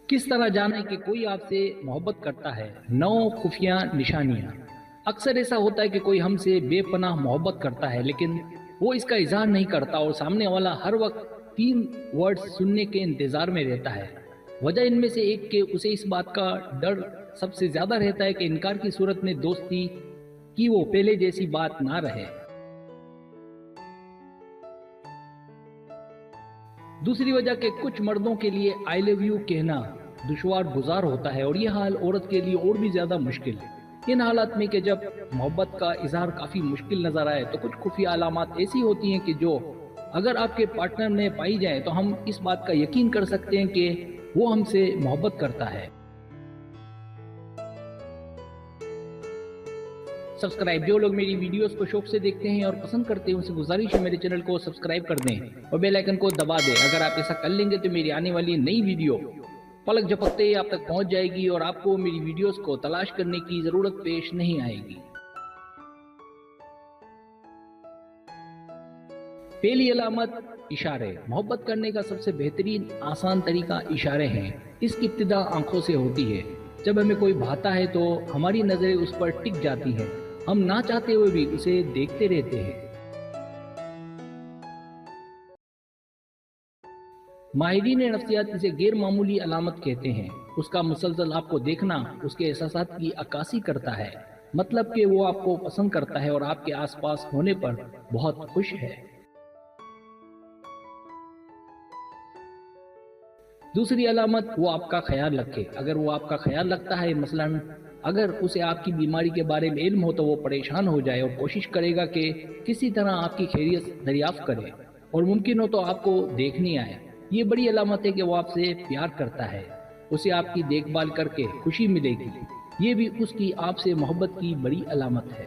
کس طرح جانے کہ کوئی آپ سے محبت کرتا ہے؟ 9 خفیہ نشانیاں۔ اکثر ایسا ہوتا ہے کہ کوئی ہم سے بے پناہ محبت کرتا ہے لیکن وہ اس کا اظہار نہیں کرتا اور سامنے والا ہر وقت 3 ورڈ سننے کے انتظار میں رہتا ہے۔ وجہ ان میں سے ایک کہ اسے اس بات کا ڈر سب سے زیادہ رہتا ہے کہ انکار کی صورت میں دوستی کی وہ پہلے جیسی بات نہ رہے۔ دوسری وجہ کہ کچھ مردوں کے لیے آئی لو یو کہنا دشوار گزار ہوتا ہے اور یہ حال عورت کے لیے اور بھی زیادہ مشکل ہے۔ ان حالات میں کہ جب محبت کا اظہار کافی مشکل نظر آئے تو کچھ خفیہ علامات ایسی ہوتی ہیں کہ جو اگر آپ کے پارٹنر میں پائی جائیں تو ہم اس بات کا یقین کر سکتے ہیں کہ وہ ہم سے محبت کرتا ہے۔ سبسکرائب، جو لوگ میری ویڈیوز کو شوق سے دیکھتے ہیں اور پسند کرتے ہیں ان سے گزارش ہے میرے چینل کو سبسکرائب کر دیں اور بیل آئیکن کو دبا دیں۔ اگر آپ ایسا کر لیں گے تو میری آنے والی نئی ویڈیو پلک جھپکتے ہی آپ تک پہنچ جائے گی اور آپ کو میری ویڈیوز کو تلاش کرنے کی ضرورت پیش نہیں آئے گی۔ پہلی علامت اشارے۔ محبت کرنے کا سب سے بہترین آسان طریقہ اشارے ہیں۔ اس کی ابتدا آنکھوں سے ہوتی ہے۔ جب ہمیں کوئی بھاتا ہے تو ہماری نظریں اس پر ٹک جاتی ہیں، ہم نہ چاہتے ہوئے بھی اسے دیکھتے رہتے ہیں۔ ماہرین نفسیات اسے غیر معمولی علامت کہتے ہیں۔ اس کا مسلسل آپ کو دیکھنا اس کے احساسات کی عکاسی کرتا ہے، مطلب کہ وہ آپ کو پسند کرتا ہے اور آپ کے آس پاس ہونے پر بہت خوش ہے۔ دوسری علامت، وہ آپ کا خیال رکھے۔ اگر وہ آپ کا خیال رکھتا ہے، مثلا اگر اسے آپ کی بیماری کے بارے میں علم ہو تو وہ پریشان ہو جائے اور کوشش کرے گا کہ کسی طرح آپ کی خیریت دریافت کرے اور ممکن ہو تو آپ کو دیکھنے آئے، یہ بڑی علامت ہے کہ وہ آپ سے پیار کرتا ہے۔ اسے آپ کی دیکھ بھال کر کے خوشی ملے گی، یہ بھی اس کی آپ سے محبت کی بڑی علامت ہے۔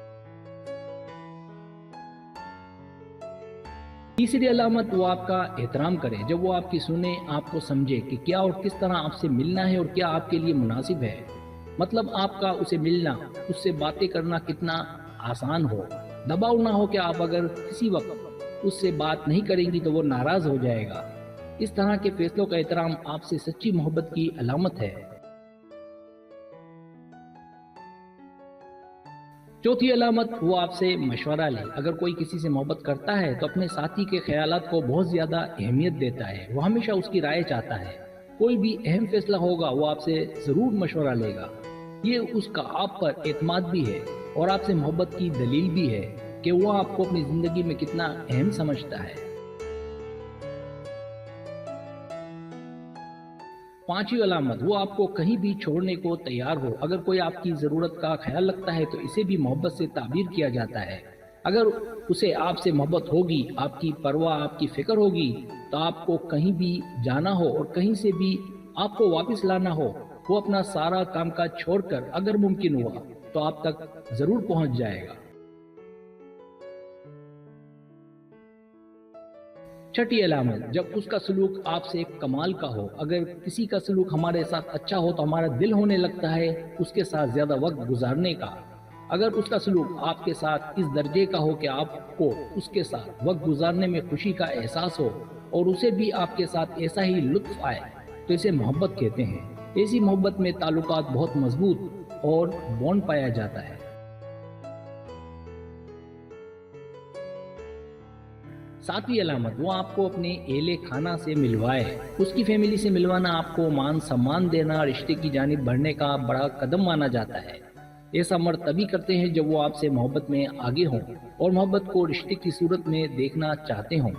تیسری علامت، وہ آپ کا احترام کرے۔ جب وہ آپ کی سنے، آپ کو سمجھے کہ کیا اور کس طرح آپ سے ملنا ہے اور کیا آپ کے لیے مناسب ہے، مطلب آپ کا اسے ملنا، اس سے باتیں کرنا کتنا آسان ہو، دباؤ نہ ہو کہ آپ اگر کسی وقت اس سے بات نہیں کریں گی تو وہ ناراض ہو جائے گا۔ اس طرح کے فیصلوں کا احترام آپ سے سچی محبت کی علامت ہے۔ چوتھی علامت، وہ آپ سے مشورہ لے۔ اگر کوئی کسی سے محبت کرتا ہے تو اپنے ساتھی کے خیالات کو بہت زیادہ اہمیت دیتا ہے، وہ ہمیشہ اس کی رائے چاہتا ہے۔ کوئی بھی اہم فیصلہ ہوگا وہ آپ سے ضرور مشورہ لے گا۔ یہ اس کا آپ پر اعتماد بھی ہے اور آپ سے محبت کی دلیل بھی ہے کہ وہ آپ کو اپنی زندگی میں کتنا اہم سمجھتا ہے۔ پانچویں علامت، وہ آپ کو کہیں بھی چھوڑنے کو تیار ہو۔ اگر کوئی آپ کی ضرورت کا خیال رکھتا ہے تو اسے بھی محبت سے تعبیر کیا جاتا ہے۔ اگر اسے آپ سے محبت ہوگی، آپ کی پرواہ، آپ کی فکر ہوگی تو آپ کو کہیں بھی جانا ہو اور کہیں سے بھی آپ کو واپس لانا ہو، وہ اپنا سارا کام کاج چھوڑ کر اگر ممکن ہوا تو آپ تک ضرور پہنچ جائے گا۔ چھٹی علامت، جب اس کا سلوک آپ سے کمال کا ہو۔ اگر کسی کا سلوک ہمارے ساتھ اچھا ہو تو ہمارا دل ہونے لگتا ہے اس کے ساتھ زیادہ وقت گزارنے کا۔ اگر اس کا سلوک آپ کے ساتھ اس درجے کا ہو کہ آپ کو اس کے ساتھ وقت گزارنے میں خوشی کا احساس ہو اور اسے بھی آپ کے ساتھ ایسا ہی لطف آئے تو اسے محبت کہتے ہیں۔ ایسی محبت میں تعلقات بہت مضبوط اور بانڈ پایا جاتا ہے۔ ساتویں علامت، وہ آپ کو اپنے اہل خانہ سے ملوائے۔ اس کی فیملی سے ملوانا آپ کو مان سمان دینا، رشتے کی جانب بڑھنے کا بڑا قدم مانا جاتا ہے۔ ایسا مرد تبھی کرتے ہیں جب وہ آپ سے محبت میں آگے ہوں اور محبت کو رشتے کی صورت میں دیکھنا چاہتے ہوں۔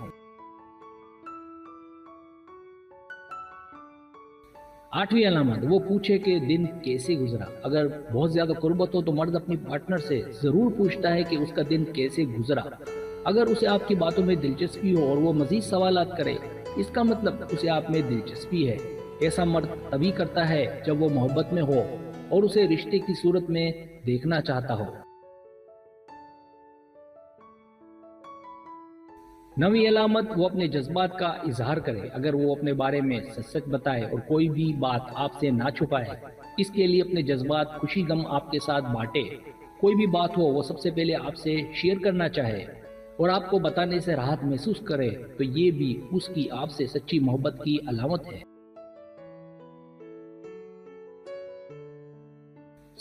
آٹھویں علامت، وہ پوچھے کہ دن کیسے گزرا۔ اگر بہت زیادہ قربت ہو تو مرد اپنی پارٹنر سے ضرور پوچھتا ہے کہ اس کا دن کیسے گزرا۔ اگر اسے آپ کی باتوں میں دلچسپی ہو اور وہ مزید سوالات کرے، اس کا مطلب اسے آپ میں دلچسپی ہے۔ ایسا مرد تبھی کرتا ہے جب وہ محبت میں ہو اور اسے رشتے کی صورت میں دیکھنا چاہتا ہو۔ نویں علامت، وہ اپنے جذبات کا اظہار کرے۔ اگر وہ اپنے بارے میں سچ سچ بتائے اور کوئی بھی بات آپ سے نہ چھپائے، اس کے لیے اپنے جذبات خوشی غم آپ کے ساتھ بانٹے۔ کوئی بھی بات ہو وہ سب سے پہلے آپ سے شیئر کرنا چاہے اور آپ کو بتانے سے راحت محسوس کرے تو یہ بھی اس کی آپ سے سچی محبت کی علامت ہے۔